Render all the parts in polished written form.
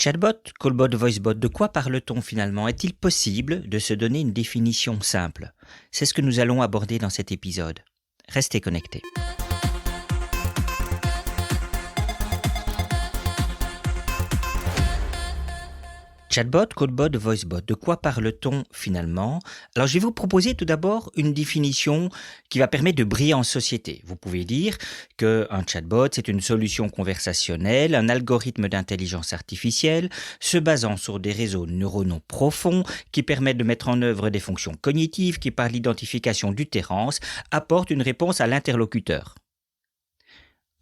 Chatbot, callbot, voicebot, de quoi parle-t-on finalement? Est-il possible de se donner une définition simple? C'est ce que nous allons aborder dans cet épisode. Restez connectés. Chatbot, callbot, voicebot, de quoi parle-t-on finalement? Alors je vais vous proposer tout d'abord une définition qui va permettre de briller en société. Vous pouvez dire qu'un chatbot, c'est une solution conversationnelle, un algorithme d'intelligence artificielle se basant sur des réseaux neuronaux profonds qui permettent de mettre en œuvre des fonctions cognitives qui, par l'identification d'utérance, apportent une réponse à l'interlocuteur.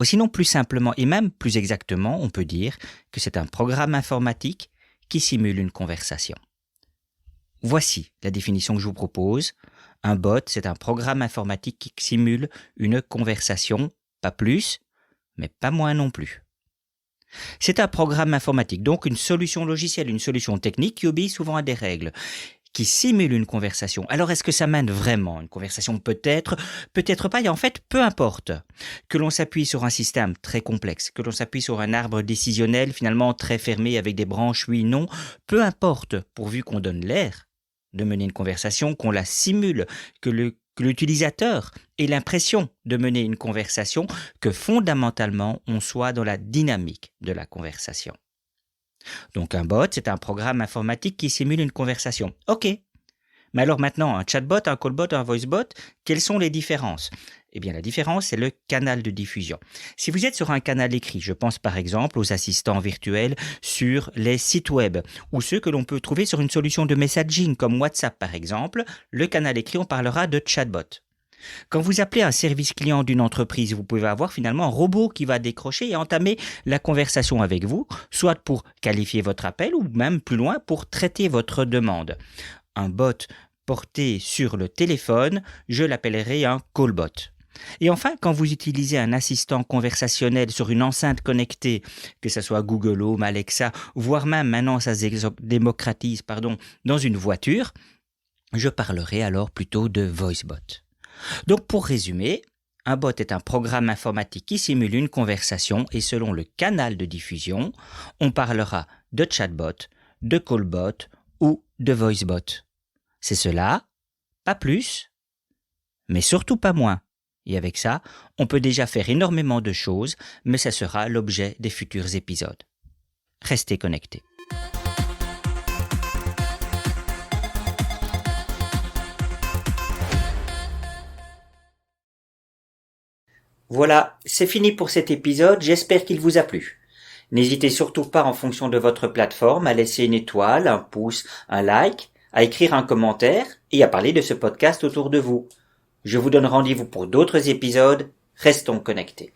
Ou sinon, plus simplement et même plus exactement, on peut dire que c'est un programme informatique qui simule une conversation. Voici la définition que je vous propose. Un bot, c'est un programme informatique qui simule une conversation, pas plus, mais pas moins non plus. C'est un programme informatique, donc une solution logicielle, une solution technique qui obéit souvent à des règles, qui simule une conversation. Alors est-ce que ça mène vraiment une conversation? Peut-être, peut-être pas, et en fait, peu importe. Que l'on s'appuie sur un système très complexe, que l'on s'appuie sur un arbre décisionnel finalement très fermé avec des branches oui, non, peu importe, pourvu qu'on donne l'air de mener une conversation, qu'on la simule, que l'utilisateur ait l'impression de mener une conversation, que fondamentalement on soit dans la dynamique de la conversation. Donc un bot, c'est un programme informatique qui simule une conversation. Ok. Mais alors maintenant, un chatbot, un callbot, un voicebot, quelles sont les différences? Eh bien la différence, c'est le canal de diffusion. Si vous êtes sur un canal écrit, je pense par exemple aux assistants virtuels sur les sites web, ou ceux que l'on peut trouver sur une solution de messaging comme WhatsApp par exemple, le canal écrit, on parlera de chatbot. Quand vous appelez un service client d'une entreprise, vous pouvez avoir finalement un robot qui va décrocher et entamer la conversation avec vous, soit pour qualifier votre appel ou même plus loin pour traiter votre demande. Un bot porté sur le téléphone, je l'appellerai un callbot. Et enfin, quand vous utilisez un assistant conversationnel sur une enceinte connectée, que ce soit Google Home, Alexa, voire même maintenant ça se démocratise, dans une voiture, je parlerai alors plutôt de voicebot. Donc pour résumer, un bot est un programme informatique qui simule une conversation et selon le canal de diffusion, on parlera de chatbot, de callbot ou de voicebot. C'est cela, pas plus, mais surtout pas moins. Et avec ça, on peut déjà faire énormément de choses, mais ça sera l'objet des futurs épisodes. Restez connectés. Voilà, c'est fini pour cet épisode, j'espère qu'il vous a plu. N'hésitez surtout pas en fonction de votre plateforme à laisser une étoile, un pouce, un like, à écrire un commentaire et à parler de ce podcast autour de vous. Je vous donne rendez-vous pour d'autres épisodes, restons connectés.